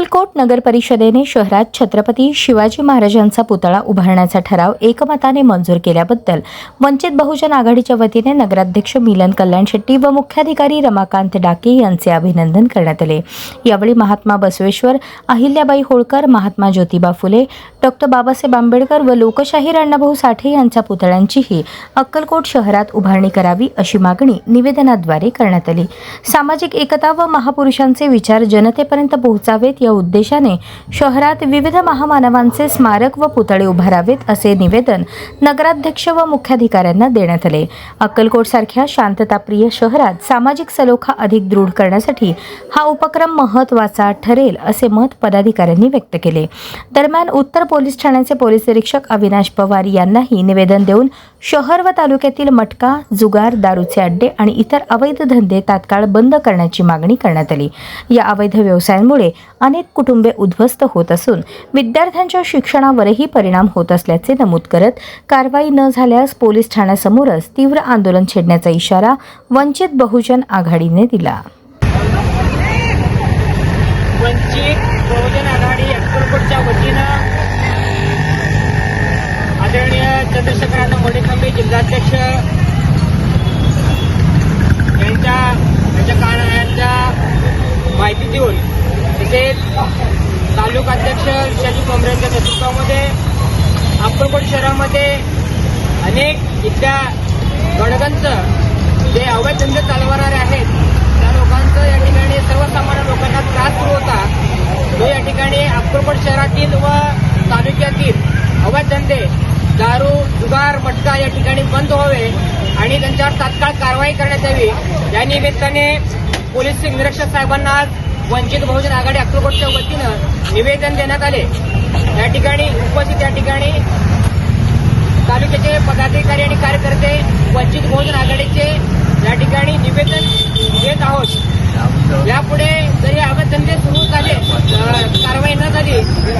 अक्कलकोट नगर परिषदेने शहरात छत्रपती शिवाजी महाराजांचा पुतळा उभारण्याचा ठराव एकमताने मंजूर केल्याबद्दल वंचित बहुजन आघाडीच्या वतीने नगराध्यक्ष मिलन कल्याण शेट्टी व मुख्याधिकारी रमाकांत डाके यांचे अभिनंदन करण्यात आले। यावेळी महात्मा बसवेश्वर, अहिल्याबाई होळकर, महात्मा ज्योतिबा फुले, डॉक्टर बाबासाहेब आंबेडकर व लोकशाहीर अण्णाभाऊ साठे यांच्या पुतळ्यांचीही अक्कलकोट शहरात उभारणी करावी अशी मागणी निवेदनाद्वारे करण्यात आली। सामाजिक एकता व महापुरुषांचे विचार जनतेपर्यंत पोहोचावेत या उद्देशाने शहरात विविध महामानवांचे स्मारक व पुतळे उभारावेत असे निवेदन नगराध्यक्ष व मुख्याधिकाऱ्यांना देण्यात आले। अक्कलकोट सारख्या शांतताप्रिय शहरात सामाजिक सलोखा अधिक दृढ करण्यासाठी हा उपक्रम महत्त्वाचा ठरेल असे मत पदाधिकाऱ्यांनी व्यक्त केले। दरम्यान उत्तर पोलीस ठाण्याचे पोलीस निरीक्षक अविनाश पवार यांनाही निवेदन देऊन शहर व तालुक्यातील मटका, जुगार, दारूचे अड्डे आणि इतर अवैध धंदे तात्काळ बंद करण्याची मागणी करण्यात आली। या अवैध व्यवसायांमुळे अनेक कुटुंबे उद्ध्वस्त होत असून विद्यार्थ्यांच्या शिक्षणावरही परिणाम होत असल्याचे नमूद करत कारवाई न झाल्यास पोलीस ठाण्यासमोरच तीव्र आंदोलन छेडण्याचा इशारा वंचित बहुजन आघाडीने दिला। वंचित बहुजन आघाडी अक्कलकोटच्या वतीनं आदरणीय चंद्रशेखर मोडेखंबे जिल्हाध्यक्ष यांच्या माहिती देऊन तसेच तालुकाध्यक्ष शाजी कोंबऱ्यांच्या नेतृत्वामध्ये अक्कलकोट शहरामध्ये अनेक इथल्या गणगंच जे अवैध धंदे चालवणारे आहेत त्या लोकांचं या ठिकाणी सर्वसामान्य लोकांना त्रास सुरू होता। जो या ठिकाणी अक्कलकोट शहरातील व तालुक्यातील अवैध धंदे दारू, जुगार, मटका या ठिकाणी बंद व्हावे आणि त्यांच्यावर तात्काळ कारवाई करण्यात यावी या निमित्ताने पोलीस निरीक्षक साहेबांना आज वंचित बहुजन आघाडी अक्कलकोटच्या वतीनं निवेदन देण्यात आले। या ठिकाणी उपस्थित या ठिकाणी तालुक्याचे पदाधिकारी आणि कार्यकर्ते वंचित बहुजन आघाडीचे या ठिकाणी निवेदन देत आहोत। यापुढे जरी अवैध धंदे सुरू झाले, कारवाई न झाली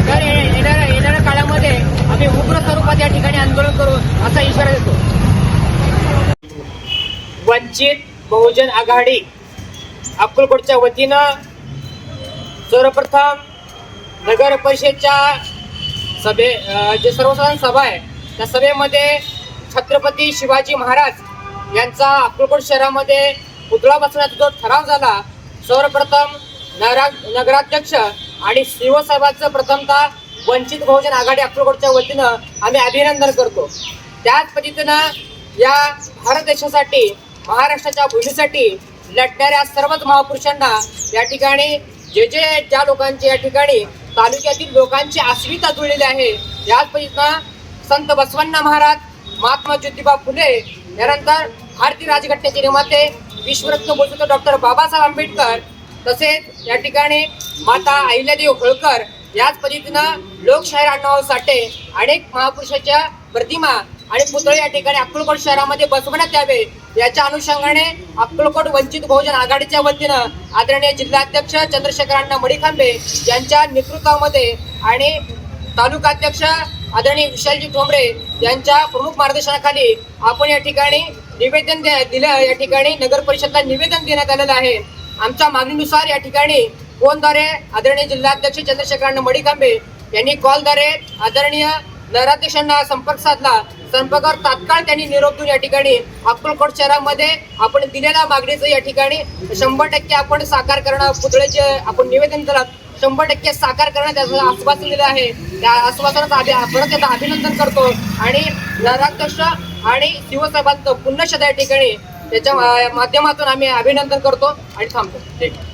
तर येणाऱ्या काळामध्ये आम्ही उग्र स्वरूपात या ठिकाणी आंदोलन करू असा इशारा देतो। वंचित बहुजन आघाडी अक्कलकोटच्या वतीनं सर्वप्रथम नगर परिषदेच्या जे सर्वसाधारण सभा आहे त्या सभेमध्ये छत्रपती शिवाजी महाराज यांचा अक्कलकोट शहरामध्ये पुतळा बसवण्याचा जो ठराव झाला, सर्वप्रथम नगराध्यक्ष आणि सीओ साहेबांचं प्रथमतः वंचित बहुजन आघाडी अक्कलकोटच्या वतीनं आम्ही अभिनंदन करतो। त्याच पद्धतीनं या भारत देशासाठी, महाराष्ट्राच्या भूमीसाठी लढणाऱ्या सर्वच महापुरुषांना या ठिकाणी ज्या लोकांची या ठिकाणी तालुक्यातील लोकांची अस्मिता जुळलेली आहे, याच पद्धतीनं संत बसवण्णा महाराज, महात्मा ज्योतिबा फुले, यानंतर भारतीय राज्यघटनेचे निर्माते विश्वरत्न बोलतो डॉक्टर बाबासाहेब आंबेडकर, तसेच या ठिकाणी माता अहिल्यादेवी होळकर, याच पद्धतीनं लोकशाहीर अण्णाभाऊ साठे अनेक महापुरुषाच्या प्रतिमा आणि पुतळे या ठिकाणी अक्कलकोट शहरामध्ये बसवण्यात यावे याच्या अनुषंगाने अक्कलकोट वंचित बहुजन आघाडीच्या वतीनं आदरणीय जिल्हाध्यक्ष चंद्रशेखर मोडेखंबे यांच्या नेतृत्वामध्ये आणि तालुकाध्यक्ष आदरणीय विशालजी ठोंबरे यांच्या प्रमुख मार्गदर्शनाखाली आपण या ठिकाणी निवेदन दिलं। या ठिकाणी नगर परिषदेला निवेदन देण्यात आलेलं आहे। आमच्या मागणीनुसार या ठिकाणी फोनद्वारे आदरणीय जिल्हाध्यक्ष चंद्रशेखर मोडेखंबे यांनी कॉलद्वारे आदरणीय नगराध्यक्षांना संपर्क साधला। संपर्कावर तात्काळ त्यांनी निरोप देऊन या ठिकाणी अक्कलकोट शहरामध्ये आपण दिलेल्या मागणीचं या ठिकाणी 100% आपण साकार करणं, पुतळ्याचे आपण निवेदन दिलं 100% साकार करणं त्याचं आश्वासन दिलेलं आहे। त्या आश्वासनाचं परत त्याचं अभिनंदन करतो आणि नगराध्यक्ष आणि शिवसाहेबांचं पुन्हा या ठिकाणी त्याच्या माध्यमातून आम्ही अभिनंदन करतो आणि थांबतो। ठीक आहे।